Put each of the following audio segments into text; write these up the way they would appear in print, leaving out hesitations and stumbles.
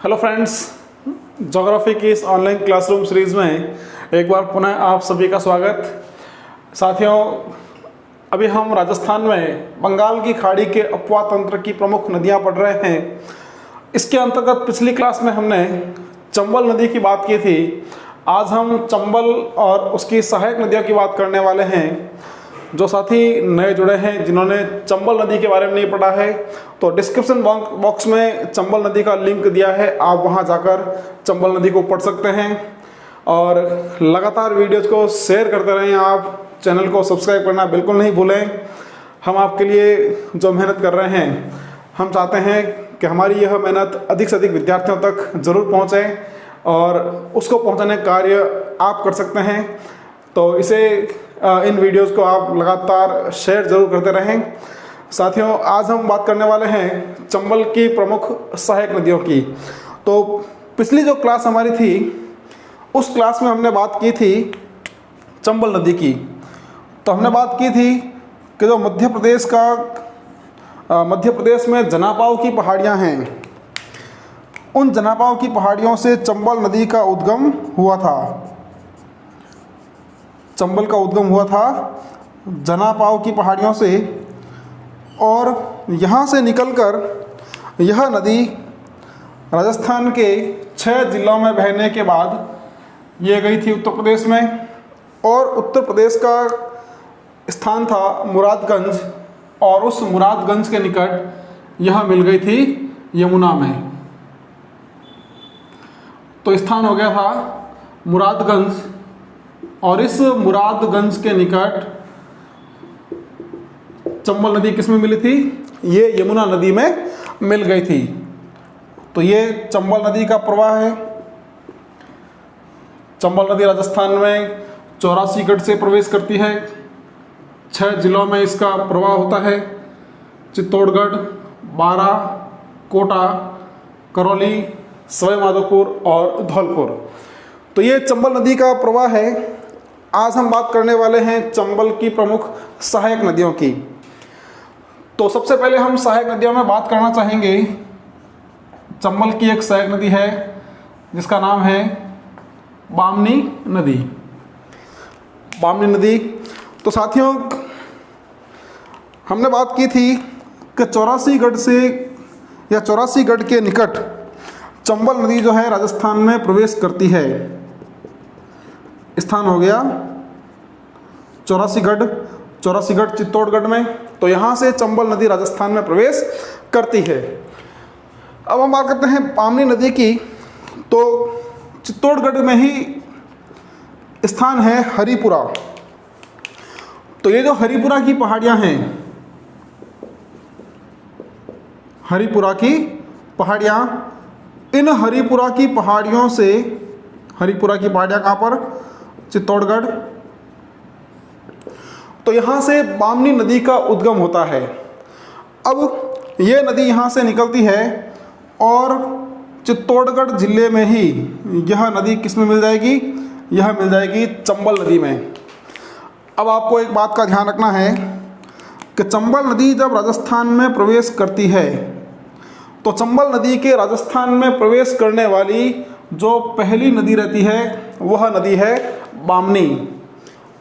Hello friends, geography की इस online classroom series में एक बार पुनः आप सभी का स्वागत। साथियों, अभी हम राजस्थान में बंगाल की खाड़ी के अपवा तंत्र की प्रमुख नदियां पढ़ रहे हैं। इसके अंतर्गत पिछली क्लास में हमने चंबल नदी की बात की थी। आज हम चंबल और उसकी सहायक नदियों की बात करने वाले हैं। जो साथी नए जुड़े हैं, जिन्होंने चंबल नदी के बारे में नहीं पढ़ा है, तो डिस्क्रिप्शन बॉक्स में चंबल नदी का लिंक दिया है, आप वहां जाकर चंबल नदी को पढ़ सकते हैं। और लगातार वीडियोज़ को शेयर करते रहें। आप चैनल को सब्सक्राइब करना बिल्कुल नहीं भूलें। हम आपके लिए जो मेहनत कर रहे हैं, हम चाहते हैं कि हमारी यह मेहनत अधिक से अधिक विद्यार्थियों तक ज़रूर पहुँचे और उसको पहुँचाने का कार्य आप कर सकते हैं। तो इन वीडियोस को आप लगातार शेयर ज़रूर करते रहें। साथियों, आज हम बात करने वाले हैं चंबल की प्रमुख सहायक नदियों की। तो पिछली जो क्लास हमारी थी, उस क्लास में हमने बात की थी चंबल नदी की। तो हमने बात की थी कि जो मध्य प्रदेश में जनापाव की पहाड़ियाँ हैं, उन जनापाव की पहाड़ियों से चंबल नदी का उद्गम हुआ था। चंबल का उद्गम हुआ था जनापाव की पहाड़ियों से, और यहाँ से निकलकर यह नदी राजस्थान के 6 जिलों में बहने के बाद ये गई थी उत्तर प्रदेश में। और उत्तर प्रदेश का स्थान था मुरादगंज, और उस मुरादगंज के निकट यह मिल गई थी यमुना में। तो स्थान हो गया था मुरादगंज, और इस मुरादगंज के निकट चंबल नदी किस में मिली थी? ये यमुना नदी में मिल गई थी। तो ये चंबल नदी का प्रवाह है। चंबल नदी राजस्थान में 84 गढ़ से प्रवेश करती है। 6 जिलों में इसका प्रवाह होता है: चित्तौड़गढ़, बारा, कोटा, करौली, सवाई माधोपुर और धौलपुर। तो ये चंबल नदी का प्रवाह है। आज हम बात करने वाले हैं चंबल की प्रमुख सहायक नदियों की। तो सबसे पहले हम सहायक नदियों में बात करना चाहेंगे। चंबल की एक सहायक नदी है जिसका नाम है बामनी नदी। बामनी नदी। तो साथियों, हमने बात की थी कि 84 गढ़ से या 84 गढ़ के निकट चंबल नदी जो है राजस्थान में प्रवेश करती है। स्थान हो गया 84 गढ़ चित्तौड़गढ़ में। तो यहाँ से चंबल नदी राजस्थान में प्रवेश करती है। अब हम बात करते हैं बामनी नदी की। तो चित्तौड़गढ़ में ही स्थान है हरिपुरा। तो ये जो हरिपुरा की पहाड़ियाँ हैं, हरिपुरा की पहाड़ियाँ, इन हरिपुरा की पहाड़ियों से, हरिपुरा की पहाड़ियाँ कहाँ पर? चित्तौड़गढ़। तो यहाँ से बामनी नदी का उद्गम होता है। अब ये नदी यहाँ से निकलती है और चित्तौड़गढ़ जिले में ही यह नदी किस में मिल जाएगी? यह मिल जाएगी चंबल नदी में। अब आपको एक बात का ध्यान रखना है कि चंबल नदी जब राजस्थान में प्रवेश करती है, तो चंबल नदी के राजस्थान में प्रवेश करने वाली जो पहली नदी रहती है, वह नदी है बामनी।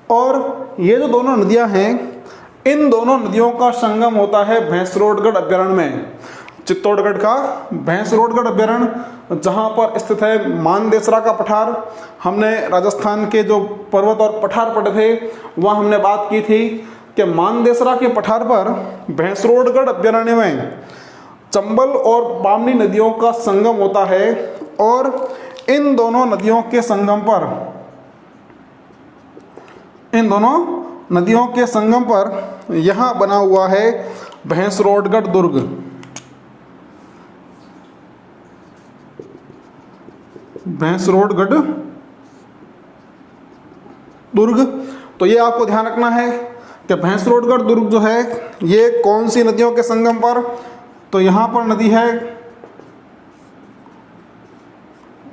और ये जो दोनों नदियां हैं, इन दोनों नदियों का संगम होता है भैंसरोडगढ़ अभ्यारण्य में। चित्तौड़गढ़ का भैंसरोडगढ़ अभ्यारण्य, जहाँ पर स्थित है मानदेसरा का पठार। हमने राजस्थान के जो पर्वत और पठार पढ़े थे, वहाँ हमने बात की थी कि मानदेसरा के पठार पर भैंसरोडगढ़ अभ्यारण्य में चंबल और बामनी नदियों का संगम होता है। और इन दोनों नदियों के संगम पर यहाँ बना हुआ है भैंसरोडगढ़ दुर्ग। भैंसरोडगढ़ दुर्ग। तो ये आपको ध्यान रखना है कि भैंसरोडगढ़ दुर्ग जो है, ये कौन सी नदियों के संगम पर? तो यहाँ पर नदी है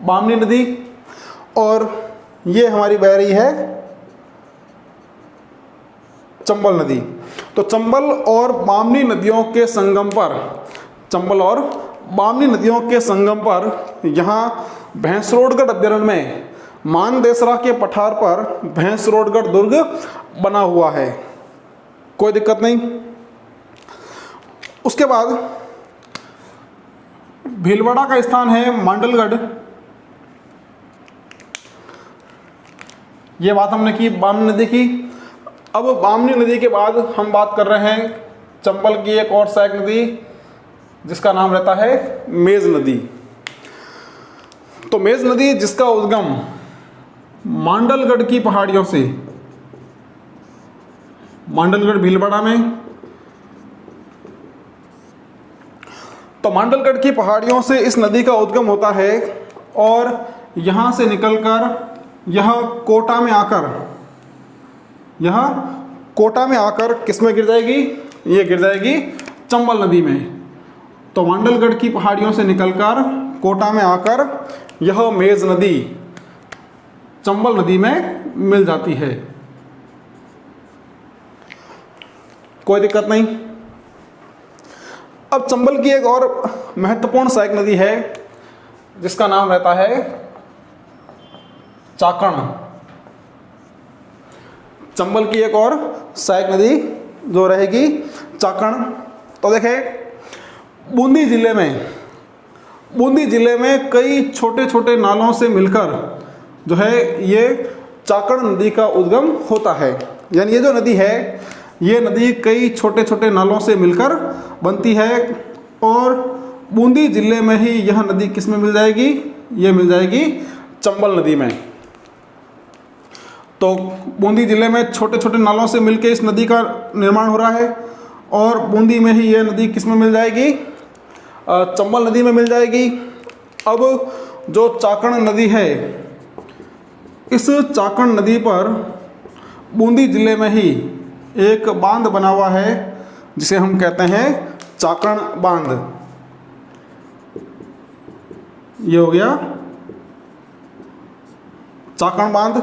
बामनी नदी, और ये हमारी बह रही है चंबल नदी। तो चंबल और बामनी नदियों के संगम पर, चंबल और बामनी नदियों के संगम पर यहाँ भैंसरोडगढ़ अभ्यारण्य में मानदेसरा के पठार पर भैंसरोडगढ़ दुर्ग बना हुआ है, कोई दिक्कत नहीं। उसके बाद भीलवाड़ा का स्थान है मांडलगढ़। ये बात हमने की बामनी नदी की। अब बामनी नदी के बाद हम बात कर रहे हैं चंबल की एक और सहायक नदी जिसका नाम रहता है मेज नदी। तो मेज नदी जिसका उद्गम मांडलगढ़ की पहाड़ियों से, मांडलगढ़ भीलवाड़ा में, तो मांडलगढ़ की पहाड़ियों से इस नदी का उद्गम होता है और यहाँ से निकलकर यह कोटा में आकर किस में गिर जाएगी? ये गिर जाएगी चंबल नदी में। तो मांडलगढ़ की पहाड़ियों से निकलकर कोटा में आकर यह मेज नदी चंबल नदी में मिल जाती है, कोई दिक्कत नहीं। अब चंबल की एक और महत्वपूर्ण सहायक नदी है जिसका नाम रहता है चाकण। चंबल की एक और सहायक नदी जो रहेगी चाकण। तो देखें बूंदी जिले में कई छोटे छोटे नालों से मिलकर जो है ये चाकण नदी का उद्गम होता है। यानी ये जो नदी है ये नदी कई छोटे छोटे नालों से मिलकर बनती है और बूंदी जिले में ही यह नदी किस में मिल जाएगी? ये मिल जाएगी चंबल नदी में। तो बूंदी जिले में छोटे छोटे नालों से मिलकर इस नदी का निर्माण हो रहा है और बूंदी में ही यह नदी किस में मिल जाएगी? चंबल नदी में मिल जाएगी। अब जो चाकण नदी है, इस चाकण नदी पर बूंदी जिले में ही एक बांध बना हुआ है जिसे हम कहते हैं चाकण बांध। ये हो गया चाकण बांध।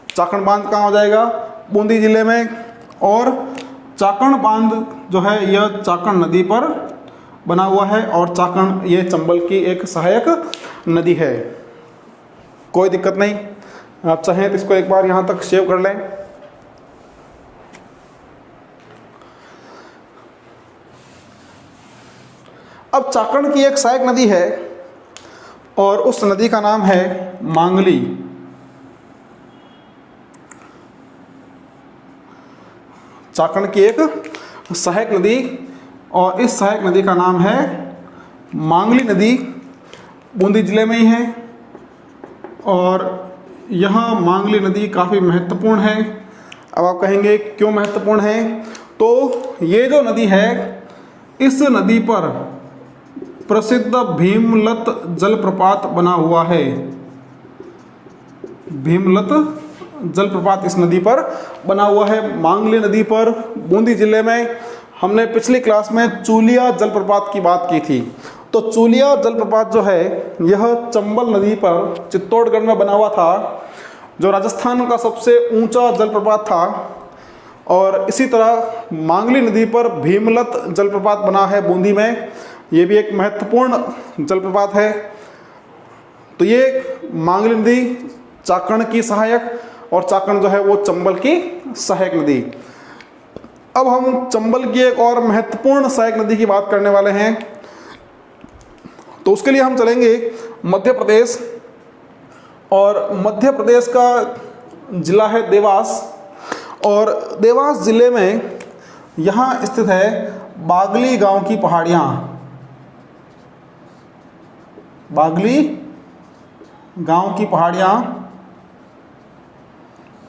चाकण बांध कहाँ हो जाएगा? बूंदी जिले में। और चाकण बांध जो है यह चाकण नदी पर बना हुआ है और चाकण ये चंबल की एक सहायक नदी है, कोई दिक्कत नहीं। आप चाहें तो इसको एक बार यहाँ तक सेव कर लें। अब चाकण की एक सहायक नदी है और उस नदी का नाम है मांगली। चाकण की एक सहायक नदी और इस सहायक नदी का नाम है मांगली नदी, बूंदी जिले में ही है। और यह मांगली नदी काफ़ी महत्वपूर्ण है। अब आप कहेंगे क्यों महत्वपूर्ण है? तो ये जो नदी है इस नदी पर प्रसिद्ध भीमलत जलप्रपात बना हुआ है। भीमलत जलप्रपात इस नदी पर बना हुआ है, मांगली नदी पर, बूंदी जिले में। हमने पिछली क्लास में चूलिया जलप्रपात की बात की थी। तो चूलिया जलप्रपात जो है यह चंबल नदी पर चित्तौड़गढ़ में बना हुआ था, जो राजस्थान का सबसे ऊंचा जलप्रपात था। और इसी तरह मांगली नदी पर भीमलत जलप्रपात बना है बूंदी में, ये भी एक महत्वपूर्ण जलप्रपात है। तो ये मांगली नदी चाकण की सहायक और चाकण जो है वो चंबल की सहायक नदी। अब हम चंबल की एक और महत्वपूर्ण सहायक नदी की बात करने वाले हैं। तो उसके लिए हम चलेंगे मध्य प्रदेश, और मध्य प्रदेश का जिला है देवास। और देवास जिले में यहाँ स्थित है बागली गांव की पहाड़ियाँ। बागली गांव की पहाड़ियाँ।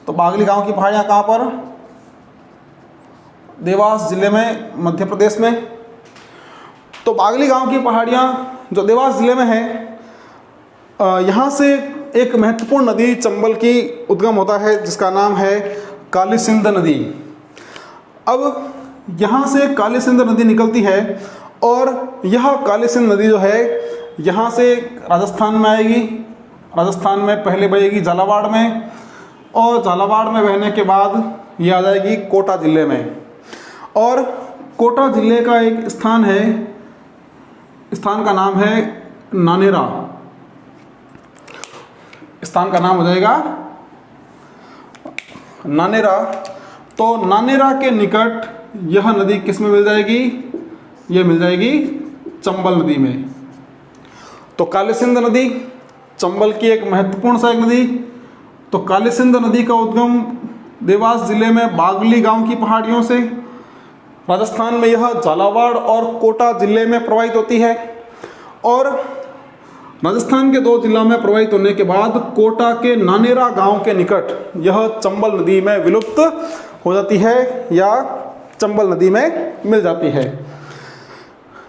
तो बागली गांव की पहाड़ियाँ कहाँ पर? देवास जिले में, मध्य प्रदेश में। तो बागली गांव की पहाड़ियाँ जो देवास जिले में है, यहाँ से एक महत्वपूर्ण नदी चंबल की उद्गम होता है जिसका नाम है काली सिंध नदी। अब यहाँ से काली सिंध नदी निकलती है और यह काली सिंध नदी जो है यहाँ से राजस्थान में आएगी। राजस्थान में पहले बहेगी झालावाड़ में, और झालावाड़ में बहने के बाद ये आ जाएगी कोटा जिले में। और कोटा जिले का एक स्थान है स्थान का नाम है नानेरा। स्थान का नाम हो जाएगा नानेरा। तो नानेरा के निकट यह नदी किस में मिल जाएगी? यह मिल जाएगी चंबल नदी में। तो कालीसिंध नदी चंबल की एक महत्वपूर्ण सहायक नदी। तो कालीसिंध नदी का उद्गम देवास जिले में बागली गांव की पहाड़ियों से, राजस्थान में यह झालावाड़ और कोटा जिले में प्रवाहित होती है, और राजस्थान के 2 जिला में प्रवाहित होने के बाद कोटा के नानेरा गांव के निकट यह चंबल नदी में विलुप्त हो जाती है या चंबल नदी में मिल जाती है।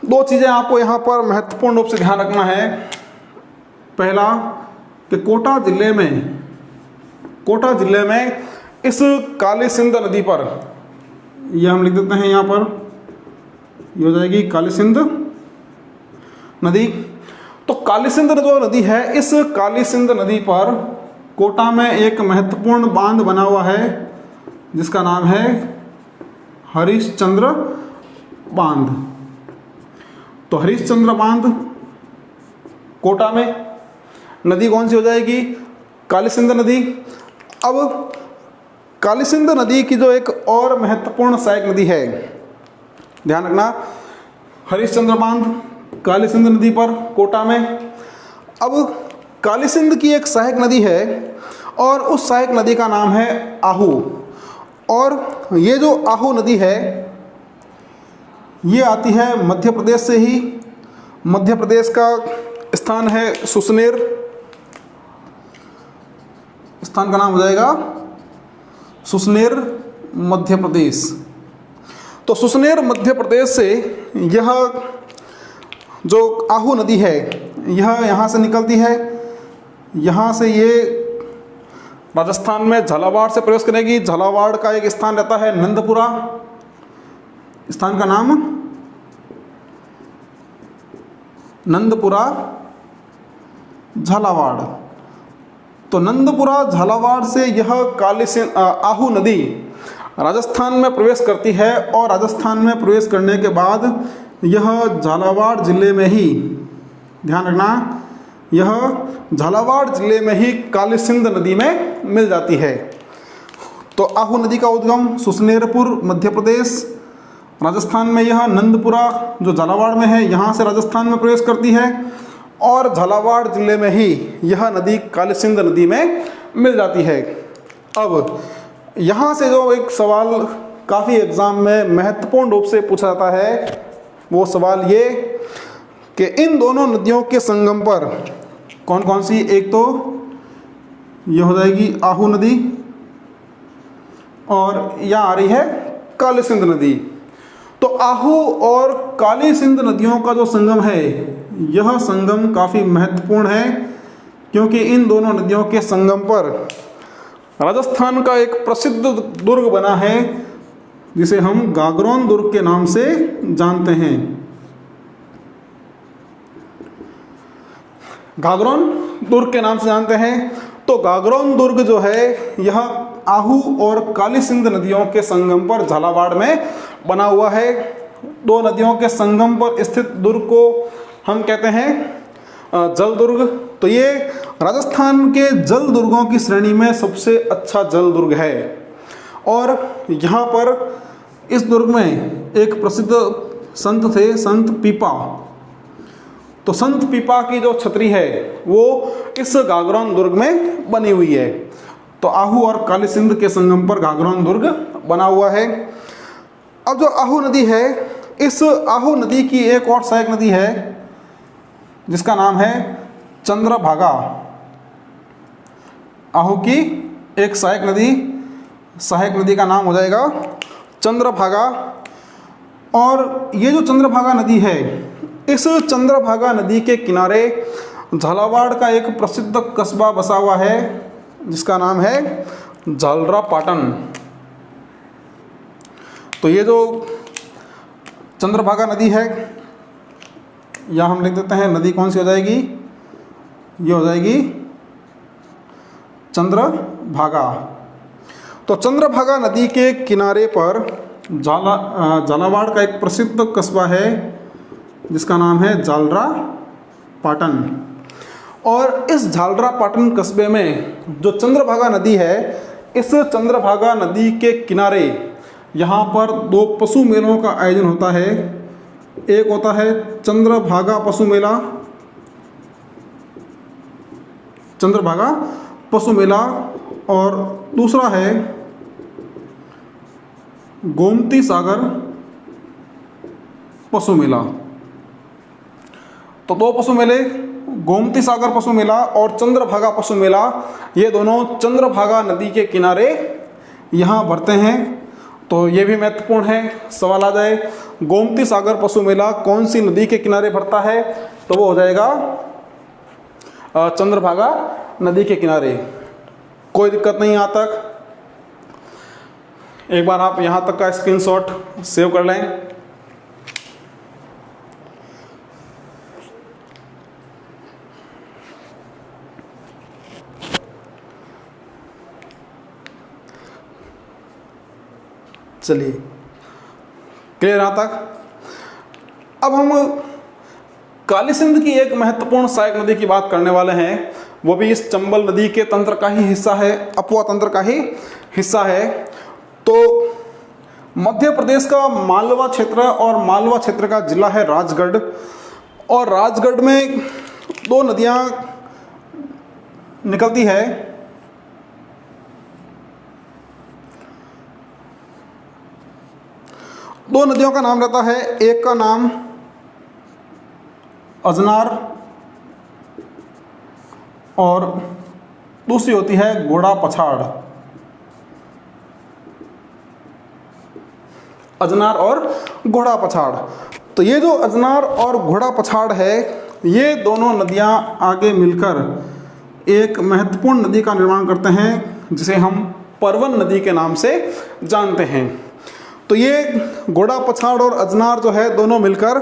2 चीज़ें आपको यहाँ पर महत्वपूर्ण रूप से ध्यान रखना है। पहला कि कोटा जिले में इस कालीसिंध नदी पर, यह हम लिख देते हैं यहाँ पर, ये हो जाएगी कालीसिंध नदी। तो कालीसिंध जो नदी है, इस कालीसिंध नदी पर कोटा में एक महत्वपूर्ण बांध बना हुआ है जिसका नाम है हरिश्चंद्र बांध। तो हरिश्चंद्र बांध कोटा में, नदी कौन सी हो जाएगी? कालीसिंध नदी। अब कालीसिंध नदी की जो एक और महत्वपूर्ण सहायक नदी है, ध्यान रखना, हरिश्चंद्र बांध कालीसिंध नदी पर कोटा में। अब कालीसिंध की एक सहायक नदी है और उस सहायक नदी का नाम है आहू। और ये जो आहू नदी है ये आती है मध्य प्रदेश से ही। मध्य प्रदेश का स्थान है सुसनेर, स्थान का नाम हो जाएगा सुसनेर मध्य प्रदेश। तो सुसनेर मध्य प्रदेश से यह जो आहू नदी है यह यहाँ से निकलती है। यहाँ से ये राजस्थान में झालावाड़ से प्रवेश करेगी। झालावाड़ का एक स्थान रहता है नंदपुरा, स्थान का नाम नंदपुरा झालावाड़। तो नंदपुरा झालावाड़ से यह कालीसिंध आहू नदी राजस्थान में प्रवेश करती है और राजस्थान में प्रवेश करने के बाद यह झालावाड़ जिले में ही, ध्यान रखना, यह झालावाड़ जिले में ही कालीसिंध नदी में मिल जाती है। तो आहू नदी का उद्गम सुसनेरपुर मध्य प्रदेश, राजस्थान में यह नंदपुरा जो झालावाड़ में है यहाँ से राजस्थान में प्रवेश करती है और झालावाड़ जिले में ही यह नदी कालीसिंध नदी में मिल जाती है। अब यहाँ से जो एक सवाल काफ़ी एग्ज़ाम में महत्वपूर्ण रूप से पूछा जाता है वो सवाल ये कि इन दोनों नदियों के संगम पर कौन कौन सी, एक तो ये हो जाएगी आहू नदी और यहाँ आ रही है कालीसिंध नदी। तो आहू और कालीसिंध नदियों का जो संगम है यह संगम काफ़ी महत्वपूर्ण है क्योंकि इन दोनों नदियों के संगम पर राजस्थान का एक प्रसिद्ध दुर्ग बना है जिसे हम गागरोन दुर्ग के नाम से जानते हैं। गागरोन दुर्ग के नाम से जानते हैं। तो गागरोन दुर्ग जो है यह आहू और कालीसिंध नदियों के संगम पर झालावाड़ में बना हुआ है। 2 नदियों के संगम पर स्थित दुर्ग को हम कहते हैं जल दुर्ग। तो ये राजस्थान के जल दुर्गों की श्रेणी में सबसे अच्छा जल दुर्ग है। और यहाँ पर इस दुर्ग में एक प्रसिद्ध संत थे, संत पीपा। तो संत पीपा की जो छतरी है वो इस गागरोन दुर्ग में बनी हुई है। तो आहू और कालीसिंध के संगम पर गागरोन दुर्ग बना हुआ है। अब जो आहू नदी है, इस आहू नदी की एक और सहायक नदी है जिसका नाम है चंद्रभागा। आहू की एक सहायक नदी का नाम हो जाएगा चंद्रभागा। और ये जो चंद्रभागा नदी है, इस चंद्रभागा नदी के किनारे झालावाड़ का एक प्रसिद्ध कस्बा बसा हुआ है जिसका नाम है झालरापाटन। तो ये जो चंद्रभागा नदी है, या हम लिख देते हैं नदी कौन सी हो जाएगी, ये हो जाएगी चंद्रभागा। तो चंद्रभागा नदी के किनारे पर झालावाड़ का एक प्रसिद्ध कस्बा है जिसका नाम है जालरा पाटन। और इस जालरा पाटन कस्बे में जो चंद्रभागा नदी है, इस चंद्रभागा नदी के किनारे यहाँ पर 2 पशु मेलों का आयोजन होता है। एक होता है चंद्रभागा पशु मेला, चंद्रभागा पशु मेला, और दूसरा है गोमती सागर पशु मेला। तो 2 पशु मेले, गोमती सागर पशु मेला और चंद्रभागा पशु मेला, ये दोनों चंद्रभागा नदी के किनारे यहाँ भरते हैं। तो ये भी महत्वपूर्ण है, सवाल आ जाए गोमती सागर पशु मेला कौन सी नदी के किनारे भरता है, तो वो हो जाएगा चंद्रभागा नदी के किनारे। कोई दिक्कत नहीं यहाँ तक। एक बार आप यहाँ तक का स्क्रीनशॉट सेव कर लें। चलिए, क्लियर यहाँ तक। अब हम काली सिंध की एक महत्वपूर्ण सहायक नदी की बात करने वाले हैं, वो भी इस चंबल नदी के तंत्र का ही हिस्सा है, अपुआ तंत्र का ही हिस्सा है। तो मध्य प्रदेश का मालवा क्षेत्र, और मालवा क्षेत्र का जिला है राजगढ़, और राजगढ़ में 2 नदियाँ निकलती है। दो नदियों का नाम रहता है, एक का नाम अजनार और दूसरी होती है घोड़ा पछाड़। अजनार और घोड़ा पछाड़। तो ये जो अजनार और घोड़ा पछाड़ है, ये दोनों नदियां आगे मिलकर एक महत्वपूर्ण नदी का निर्माण करते हैं, जिसे हम परवन नदी के नाम से जानते हैं। तो ये घोड़ा पछाड़ और अजनार जो है, दोनों मिलकर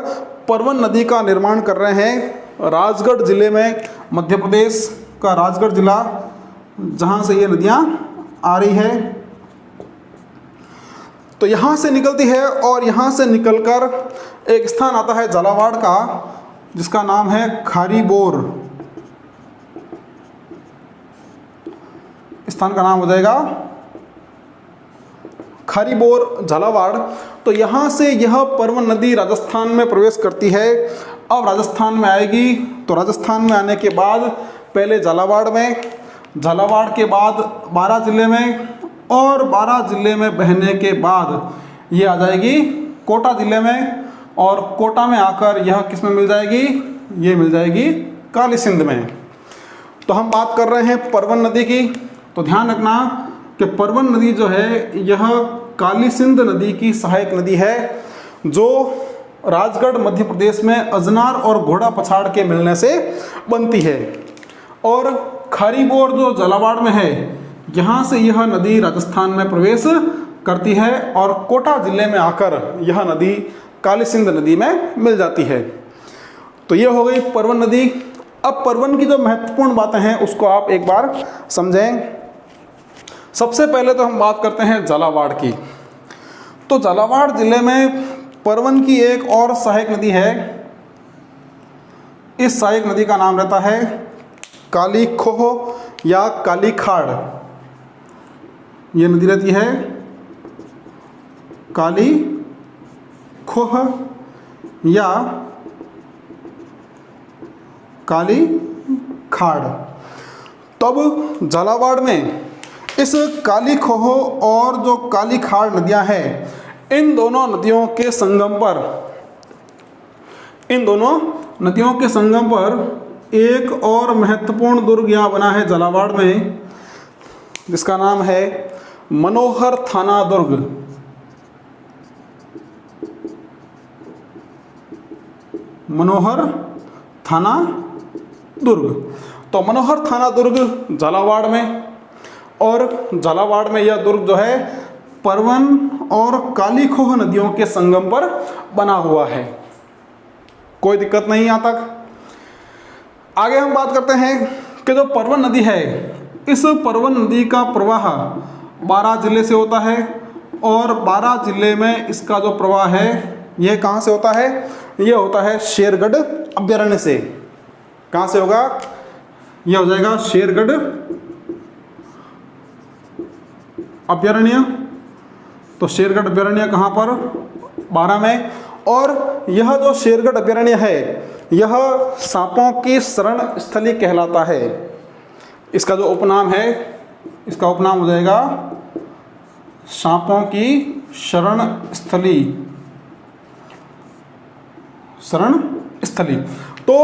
परवन नदी का निर्माण कर रहे हैं। राजगढ़ जिले में, मध्य प्रदेश का राजगढ़ जिला, जहाँ से ये नदियाँ आ रही है। तो यहाँ से निकलती है और यहाँ से निकलकर एक स्थान आता है झालावाड़ का, जिसका नाम है खारीबोर। स्थान का नाम हो जाएगा खारीबोर, झालावाड़। तो यहाँ से यह परवन नदी राजस्थान में प्रवेश करती है। अब राजस्थान में आएगी, तो राजस्थान में आने के बाद पहले झालावाड़ में, झालावाड़ के बाद 12 जिले में, और 12 जिले में बहने के बाद ये आ जाएगी कोटा जिले में, और कोटा में आकर यह किस में मिल जाएगी, ये मिल जाएगी काली सिंध में। तो हम बात कर रहे हैं परवन नदी की। तो ध्यान रखना कि परवन नदी जो है, यह काली सिंध नदी की सहायक नदी है, जो राजगढ़ मध्य प्रदेश में अजनार और घोड़ा पछाड़ के मिलने से बनती है। और खारीबोर जो झालावाड़ में है, यहाँ से यह नदी राजस्थान में प्रवेश करती है और कोटा जिले में आकर यह नदी काली सिंध नदी में मिल जाती है। तो ये हो गई परवन नदी। अब परवन की जो महत्वपूर्ण बातें हैं उसको आप एक बार समझें। सबसे पहले तो हम बात करते हैं झालावाड़ की। तो झालावाड़ जिले में परवन की एक और सहायक नदी है। इस सहायक नदी का नाम रहता है काली खोह या काली खाड़। ये नदी रहती है काली खोह या काली खाड़। तब झालावाड़ में इस काली खोह और जो काली खाड़ नदियां हैं, इन दोनों नदियों के संगम पर एक और महत्वपूर्ण दुर्ग यहाँ बना है झालावाड़ में, जिसका नाम है मनोहर थाना दुर्ग। मनोहर थाना दुर्ग। तो मनोहर थाना दुर्ग झालावाड़ में, और झालावाड़ में यह दुर्ग जो है परवन और काली खोह नदियों के संगम पर बना हुआ है। कोई दिक्कत नहीं यहाँ तक। आगे हम बात करते हैं कि जो परवन नदी है, इस परवन नदी का प्रवाह 12 जिले से होता है, और 12 जिले में इसका जो प्रवाह है यह कहाँ से होता है, ये होता है शेरगढ़ अभ्यारण्य से। कहाँ से होगा? ये हो जाएगा शेरगढ़ अभ्यारण्य। तो शेरगढ़ अभ्यारण्य कहाँ पर? बारां में। और यह जो शेरगढ़ अभ्यारण्य है यह सांपों की शरण स्थली कहलाता है। इसका जो उपनाम है, इसका उपनाम हो जाएगा सांपों की शरण स्थली, शरण स्थली। तो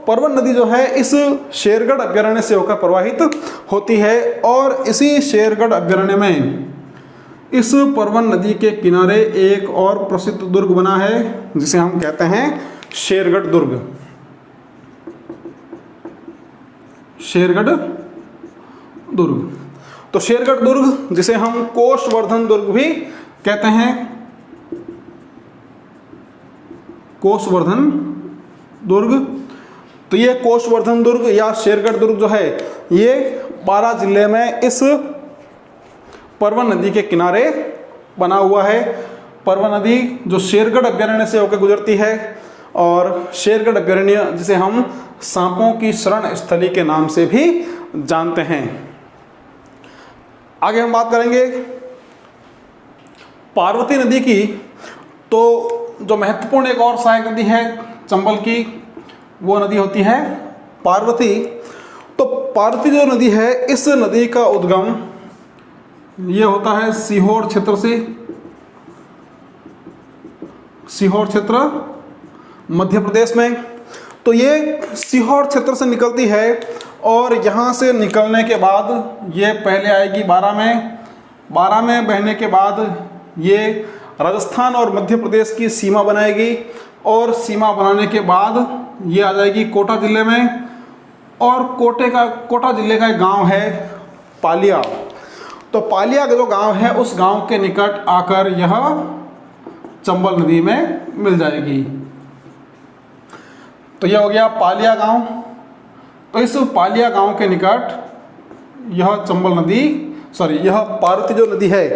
परवन नदी जो है इस शेरगढ़ अभ्यारण्य से होकर प्रवाहित होती है और इसी शेरगढ़ अभ्यारण्य में इस परवन नदी के किनारे एक और प्रसिद्ध दुर्ग बना है जिसे हम कहते हैं शेरगढ़ दुर्ग। शेरगढ़ दुर्ग। तो शेरगढ़ दुर्ग जिसे हम कोषवर्धन दुर्ग भी कहते हैं, कोषवर्धन दुर्ग। तो ये कोषवर्धन दुर्ग या शेरगढ़ दुर्ग जो है ये बारां जिले में इस परवन नदी के किनारे बना हुआ है। परवन नदी जो शेरगढ़ अभ्यारण्य से होकर गुजरती है और शेरगढ़ अभ्यारण्य जिसे हम सांपों की शरण स्थली के नाम से भी जानते हैं। आगे हम बात करेंगे पार्वती नदी की। तो जो महत्वपूर्ण एक और सहायक नदी है चंबल की, वो नदी होती है पार्वती। तो पार्वती जो नदी है इस नदी का उद्गम ये होता है सीहोर क्षेत्र से। सीहोर क्षेत्र मध्य प्रदेश में। तो ये सीहोर क्षेत्र से निकलती है और यहाँ से निकलने के बाद ये पहले आएगी बारां में। बारां में बहने के बाद ये राजस्थान और मध्य प्रदेश की सीमा बनाएगी और सीमा बनाने के बाद ये आ जाएगी कोटा जिले में। और कोटा जिले का एक गांव है पालिया। तो पालिया का जो गांव है उस गांव के निकट आकर यह चंबल नदी में मिल जाएगी। तो यह हो गया पालिया गांव। तो इस पालिया गांव के निकट यह चंबल नदी, यह पार्वती जो नदी है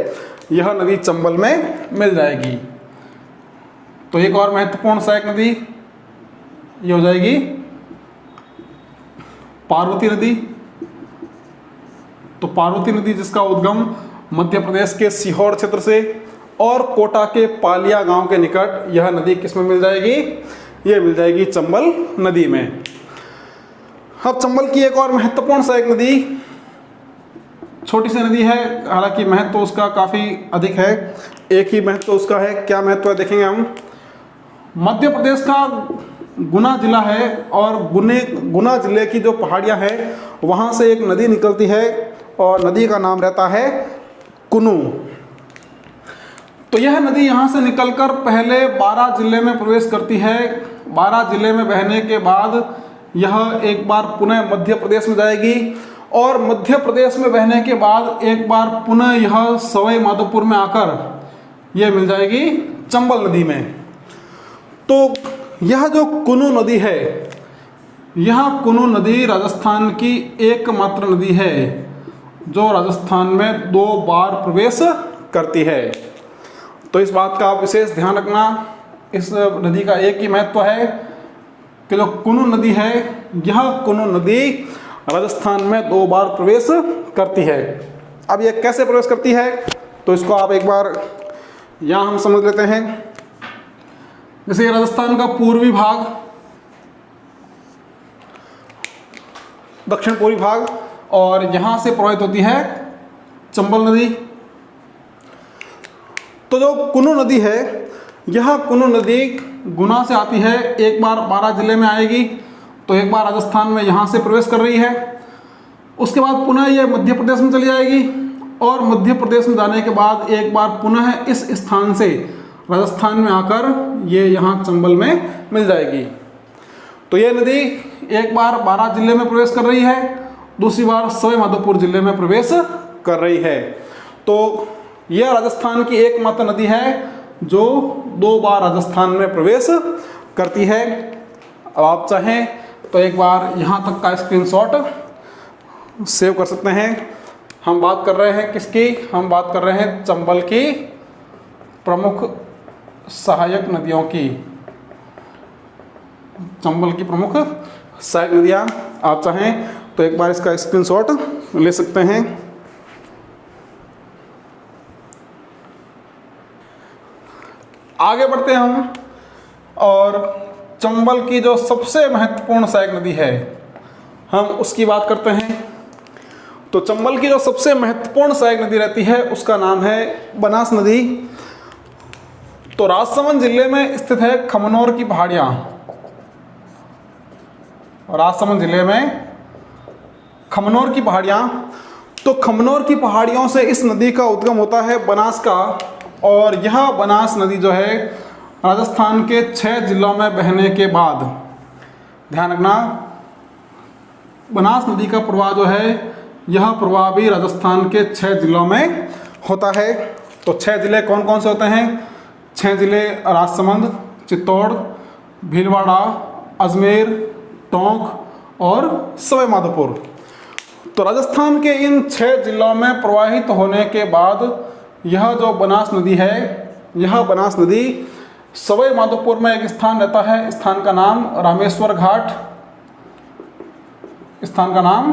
यह नदी चंबल में मिल जाएगी। तो एक और महत्वपूर्ण सहायक नदी ये हो जाएगी पार्वती नदी। तो पार्वती नदी जिसका उद्गम मध्य प्रदेश के सीहोर क्षेत्र से और कोटा के पालिया गांव के निकट, यह नदी किस में मिल जाएगी? ये मिल जाएगी चंबल नदी में। अब चंबल की एक और महत्वपूर्ण सहायक नदी, छोटी सी नदी है, हालांकि महत्व उसका काफ़ी अधिक है। एक ही महत्व उसका है। क्या महत्व है देखेंगे हम। मध्य प्रदेश का गुना जिला है और गुना जिले की जो पहाड़ियाँ हैं वहाँ से एक नदी निकलती है और नदी का नाम रहता है कुनू। तो यह नदी यहाँ से निकलकर पहले बारां जिले में प्रवेश करती है। बारां जिले में बहने के बाद यह एक बार पुनः मध्य प्रदेश में जाएगी और मध्य प्रदेश में बहने के बाद एक बार पुनः यह सवाई माधोपुर में आकर यह मिल जाएगी चंबल नदी में। तो यह जो कुनू नदी है, यह कुनू नदी राजस्थान की एकमात्र नदी है जो राजस्थान में 2 बार प्रवेश करती है। तो इस बात का आप विशेष ध्यान रखना। इस नदी का एक ही महत्व है कि जो कुनू नदी है, यह कुनू नदी राजस्थान में 2 बार प्रवेश करती है। अब यह कैसे प्रवेश करती है तो इसको आप एक बार यहाँ हम समझ लेते हैं। जैसे राजस्थान का पूर्वी भाग, दक्षिण पूर्वी भाग, और यहाँ से प्रवाहित होती है चंबल नदी। तो जो कुनू नदी है, यह कुनू नदी गुना से आती है, एक बार बारां जिले में आएगी, तो एक बार राजस्थान में यहाँ से प्रवेश कर रही है। उसके बाद पुनः ये मध्य प्रदेश में चली जाएगी और मध्य प्रदेश में जाने के बाद एक बार पुनः इस स्थान से राजस्थान में आकर ये यहाँ चंबल में मिल जाएगी। तो ये नदी एक बार बारां जिले में प्रवेश कर रही है, दूसरी बार सवाई माधोपुर जिले में प्रवेश कर रही है। तो यह राजस्थान की एकमात्र नदी है जो 2 बार राजस्थान में प्रवेश करती है। अब आप चाहें तो एक बार यहाँ तक का स्क्रीनशॉट सेव कर सकते हैं। हम बात कर रहे हैं किसकी? हम बात कर रहे हैं चंबल की प्रमुख सहायक नदियों की। चंबल की प्रमुख सहायक नदियाँ। आप चाहें तो एक बार इसका स्क्रीनशॉट ले सकते हैं। आगे बढ़ते हैं हम और चंबल की जो सबसे महत्वपूर्ण सहायक नदी है हम उसकी बात करते हैं। तो चंबल की जो सबसे महत्वपूर्ण सहायक नदी रहती है उसका नाम है बनास नदी। तो राजसमंद जिले में स्थित है खमनोर की पहाड़ियाँ। राजसमंद जिले में खमनोर की पहाड़ियाँ। तो खमनोर की पहाड़ियों से इस नदी का उद्गम होता है बनास का, और यह बनास नदी जो है राजस्थान के 6 जिलों में बहने के बाद, ध्यान रखना, बनास नदी का प्रवाह जो है यह प्रवाह भी राजस्थान के 6 जिलों में होता है। तो 6 जिले कौन कौन से होते हैं? 6 जिले राजसमंद, चित्तौड़, भीलवाड़ा, अजमेर, टोंक और सवाई माधोपुर। तो राजस्थान के इन 6 जिलों में प्रवाहित होने के बाद यह जो बनास नदी है, यह बनास नदी सवाई माधोपुर में एक स्थान रहता है, स्थान का नाम रामेश्वर घाट, स्थान का नाम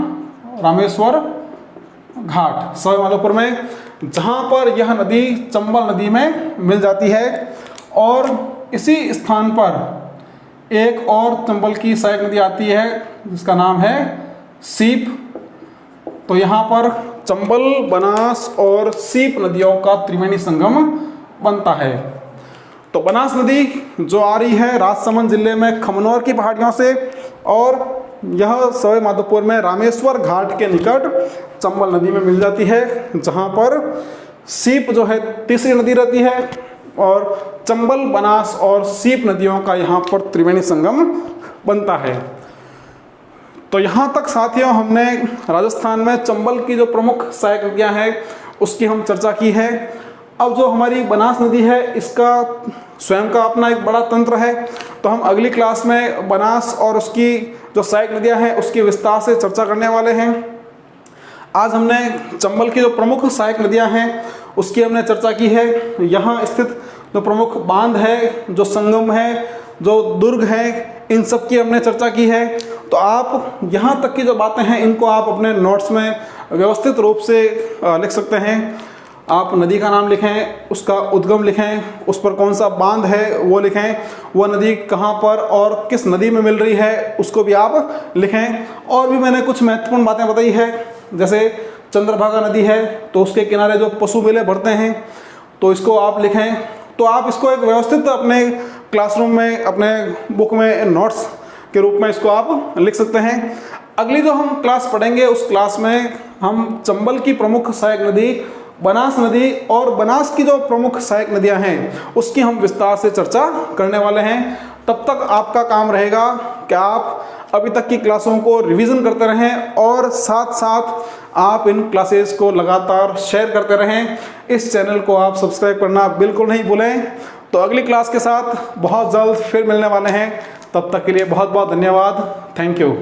रामेश्वर घाट सवाई माधोपुर में, जहाँ पर यह नदी चंबल नदी में मिल जाती है। और इसी स्थान पर एक और चंबल की सहायक नदी आती है जिसका नाम है सीप। तो यहाँ पर चंबल, बनास और सीप नदियों का त्रिवेणी संगम बनता है। तो बनास नदी जो आ रही है राजसमंद जिले में खमनोर की पहाड़ियों से, और यह सवाई माधोपुर में रामेश्वर घाट के निकट चंबल नदी में मिल जाती है, जहाँ पर सीप जो है तीसरी नदी रहती है, और चंबल, बनास और सीप नदियों का यहाँ पर त्रिवेणी संगम बनता है। तो यहाँ तक साथियों हमने राजस्थान में चंबल की जो प्रमुख सहायक नदियाँ हैं उसकी हम चर्चा की है। अब जो हमारी बनास नदी है इसका स्वयं का अपना एक बड़ा तंत्र है, तो हम अगली क्लास में बनास और उसकी जो सहायक नदियाँ हैं उसकी विस्तार से चर्चा करने वाले हैं। आज हमने चंबल की जो प्रमुख सहायक नदियाँ हैं उसकी हमने चर्चा की है। यहाँ स्थित जो प्रमुख बांध है, जो संगम है, जो दुर्ग है, इन सब की हमने चर्चा की है। तो आप यहाँ तक की जो बातें हैं इनको आप अपने नोट्स में व्यवस्थित रूप से लिख सकते हैं। आप नदी का नाम लिखें, उसका उद्गम लिखें, उस पर कौन सा बांध है वो लिखें, वह नदी कहाँ पर और किस नदी में मिल रही है उसको भी आप लिखें। और भी मैंने कुछ महत्वपूर्ण बातें बताई है, जैसे चंद्रभागा नदी है तो उसके किनारे जो पशु मेले भरते हैं तो इसको आप लिखें। तो आप इसको एक व्यवस्थित अपने क्लासरूम में, अपने बुक में नोट्स के रूप में इसको आप लिख सकते हैं। अगली जो हम क्लास पढ़ेंगे उस क्लास में हम चंबल की प्रमुख सहायक नदी बनास नदी और बनास की जो प्रमुख सहायक नदियां हैं उसकी हम विस्तार से चर्चा करने वाले हैं। तब तक आपका काम रहेगा कि आप अभी तक की क्लासों को रिवीजन करते रहें और साथ साथ आप इन क्लासेस को लगातार शेयर करते रहें। इस चैनल को आप सब्सक्राइब करना बिल्कुल नहीं भूलें। तो अगली क्लास के साथ बहुत जल्द फिर मिलने वाले हैं। तब तक के लिए बहुत बहुत धन्यवाद। Thank you.